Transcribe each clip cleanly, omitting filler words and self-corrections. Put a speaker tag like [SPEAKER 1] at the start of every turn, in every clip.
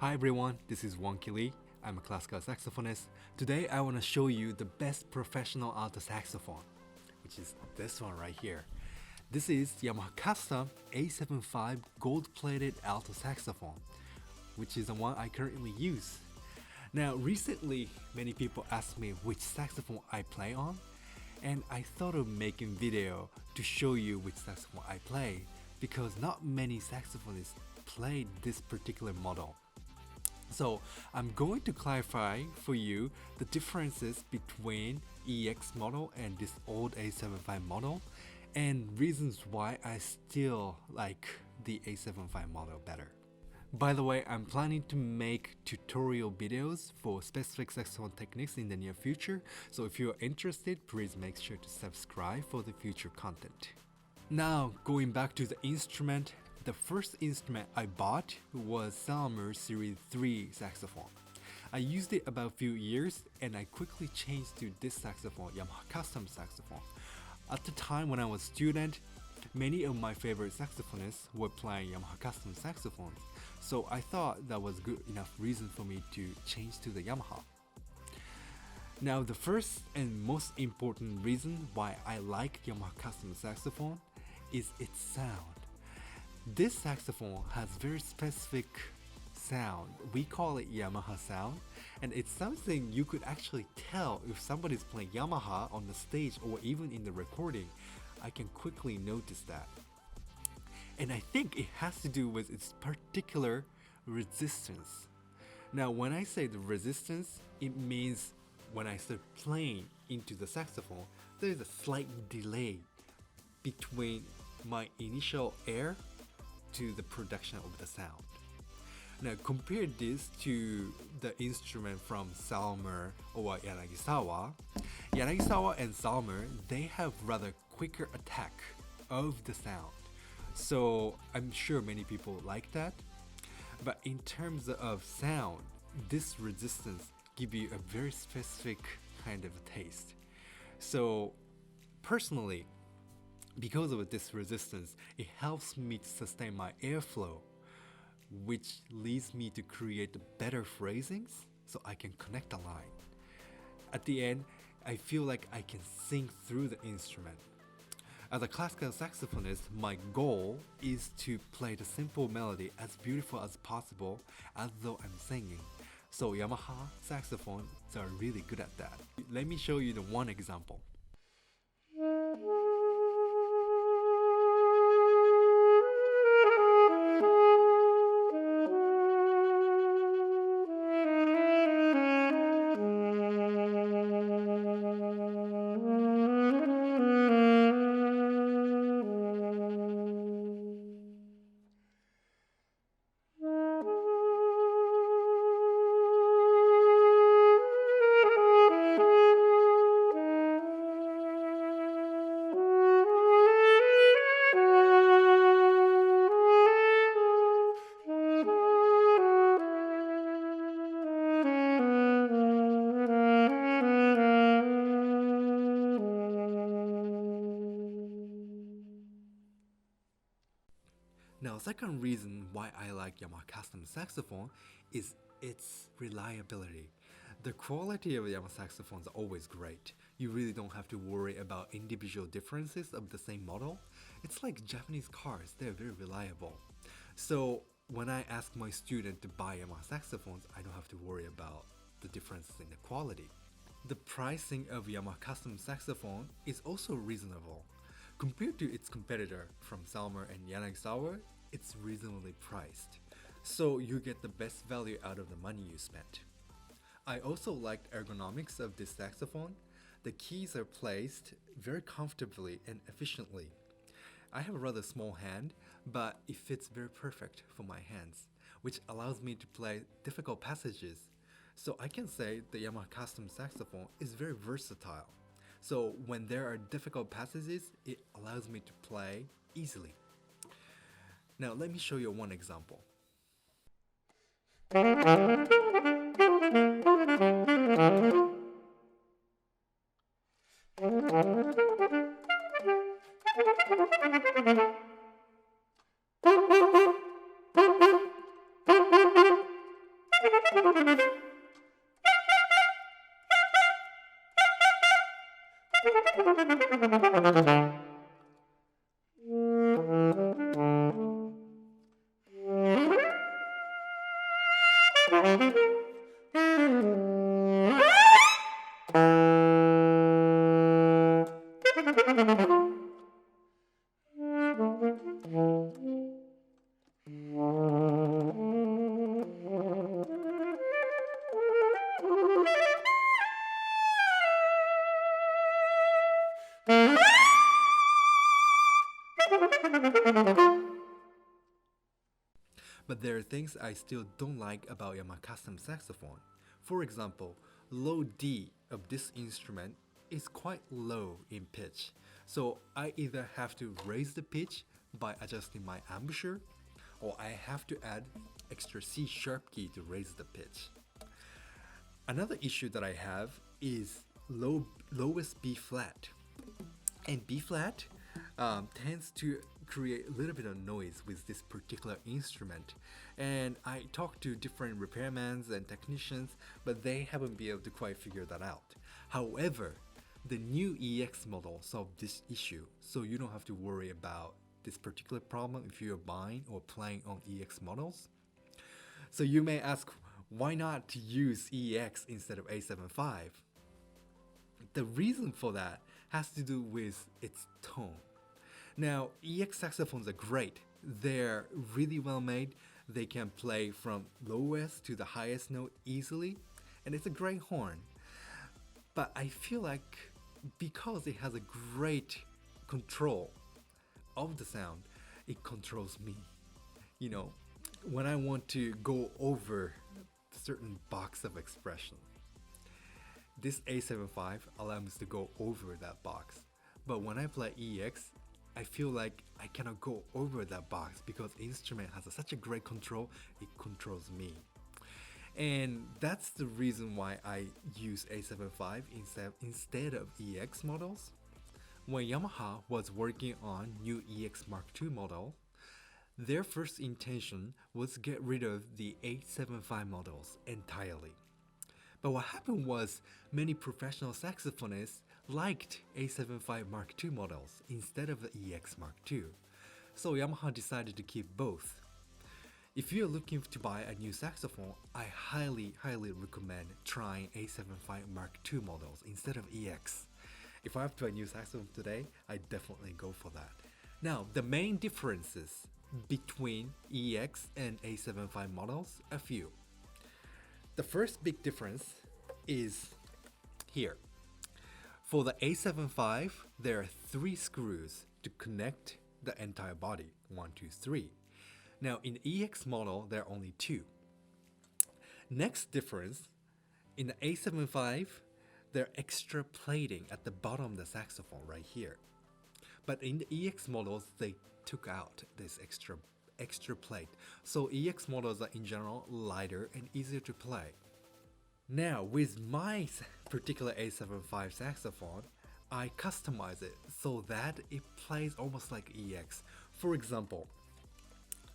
[SPEAKER 1] Hi everyone, this is Wonki. I'm a classical saxophonist. Today I want to show you the best professional alto saxophone, which is this one right here. This is Yamaha Custom A75 gold-plated alto saxophone, which is the one I currently use. Now recently, many people ask me which saxophone I play on, and I thought of making video to show you which saxophone I play, because not many saxophonists play this particular model. So I'm going to clarify for you the differences between EX model and this old A75 model, and reasons why I still like the A75 model better. By the way, I'm planning to make tutorial videos for specific saxophone techniques in the near future, so if you're interested, please make sure to subscribe for the future content. Now, going back to the instrument, the first instrument I bought was Salmer Series 3 saxophone. I used it about a few years and I quickly changed to this saxophone, Yamaha Custom saxophone. At the time when I was a student, many of my favorite saxophonists were playing Yamaha Custom saxophones, so I thought that was good enough reason for me to change to the Yamaha. Now the first and most important reason why I like Yamaha Custom saxophone is its sound. This saxophone has very specific sound. We call it Yamaha sound, and it's something you could actually tell if somebody's playing Yamaha on the stage or even in the recording. I can quickly notice that. And I think it has to do with its particular resistance. Now when I say the resistance, it means when I start playing into the saxophone, there is a slight delay between my initial air to the production of the sound. Now compare this to the instrument from Salmer or Yanagisawa. Yanagisawa and Salmer, they have rather quicker attack of the sound. So I'm sure many people like that. But in terms of sound, this resistance gives you a very specific kind of taste. So personally, because of this resistance, it helps me to sustain my airflow, which leads me to create better phrasings so I can connect a line. At the end, I feel like I can sing through the instrument. As a classical saxophonist, my goal is to play the simple melody as beautiful as possible as though I'm singing. So Yamaha saxophones are really good at that. Let me show you the one example. Now, second reason why I like Yamaha Custom saxophone is its reliability. The quality of Yamaha saxophones are always great. You really don't have to worry about individual differences of the same model. It's like Japanese cars, they're very reliable. So when I ask my student to buy Yamaha saxophones, I don't have to worry about the differences in the quality. The pricing of Yamaha Custom saxophone is also reasonable. Compared to its competitor from Salmer and Yanagisawa, it's reasonably priced, so you get the best value out of the money you spent. I also like the ergonomics of this saxophone. The keys are placed very comfortably and efficiently. I have a rather small hand, but it fits very perfect for my hands, which allows me to play difficult passages. So I can say the Yamaha Custom saxophone is very versatile. So when there are difficult passages, it allows me to play easily. Now let me show you one example. But there are things I still don't like about Yamaha custom saxophone. For example, low D of this instrument is quite low in pitch, so I either have to raise the pitch by adjusting my embouchure, or I have to add extra C sharp key to raise the pitch. Another issue that I have is lowest B flat. And B flat tends to create a little bit of noise with this particular instrument. And I talked to different repairmans and technicians, but they haven't been able to quite figure that out. However, the new EX model solved this issue, so you don't have to worry about this particular problem if you're buying or playing on EX models. So you may ask, why not use EX instead of A75? The reason for that has to do with its tone. Now, EX saxophones are great. They're really well made. They can play from lowest to the highest note easily, and it's a great horn. But I feel like because it has a great control of the sound, it controls me. You know, when I want to go over a certain box of expression, this A75 allows me to go over that box. But when I play EX, I feel like I cannot go over that box because the instrument has such a great control, it controls me. And that's the reason why I use A75 instead of EX models. When Yamaha was working on new EX Mark II model, their first intention was to get rid of the A75 models entirely. But what happened was many professional saxophonists liked A75 Mark II models instead of the EX Mark II. So Yamaha decided to keep both. If you're looking to buy a new saxophone, I highly recommend trying A75 Mark II models instead of EX. If I have to buy a new saxophone today, I definitely go for that. Now, the main differences between EX and A75 models are few. The first big difference is here. For the A75, there are 3 screws to connect the entire body, 1, 2, 3. Now in the EX model, there are only 2. Next difference, in the A75, there are extra plating at the bottom of the saxophone right here. But in the EX models, they took out this extra plate. So EX models are in general lighter and easier to play. Now with my particular A75 saxophone, I customize it so that it plays almost like EX. For example,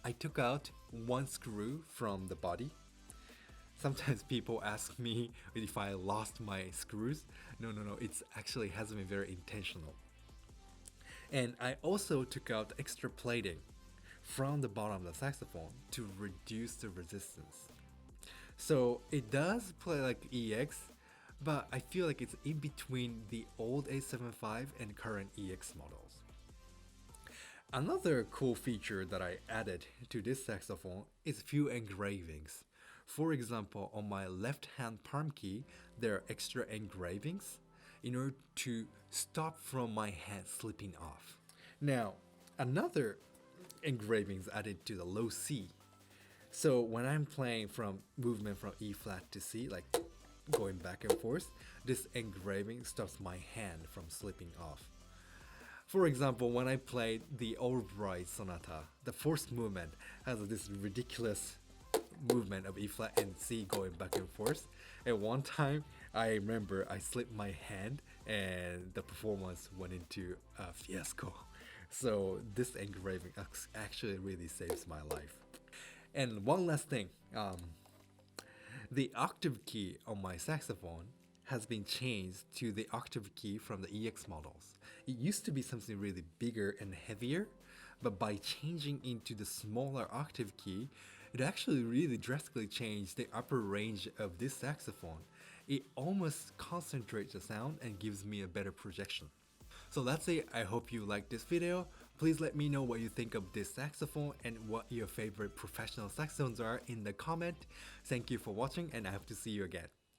[SPEAKER 1] I took out 1 screw from the body. Sometimes people ask me if I lost my screws. No, it actually hasn't been very intentional. And I also took out extra plating from the bottom of the saxophone to reduce the resistance. So it does play like EX, but I feel like it's in between the old A75 and current EX models. Another cool feature that I added to this saxophone is a few engravings. For example, on my left hand palm key, there are extra engravings in order to stop from my hand slipping off. Now, another engraving is added to the low C. So when I'm playing from movement from E flat to C, like going back and forth, this engraving stops my hand from slipping off. For example, when I played the Albright Sonata, the fourth movement has this ridiculous movement of E flat and C going back and forth. At one time, I remember I slipped my hand and the performance went into a fiasco. So this engraving actually really saves my life. And one last thing, The octave key on my saxophone has been changed to the octave key from the EX models. It used to be something really bigger and heavier, but by changing into the smaller octave key, it actually really drastically changed the upper range of this saxophone. It almost concentrates the sound and gives me a better projection. So that's it. I hope you liked this video. Please let me know what you think of this saxophone and what your favorite professional saxophones are in the comment. Thank you for watching, and I hope to see you again.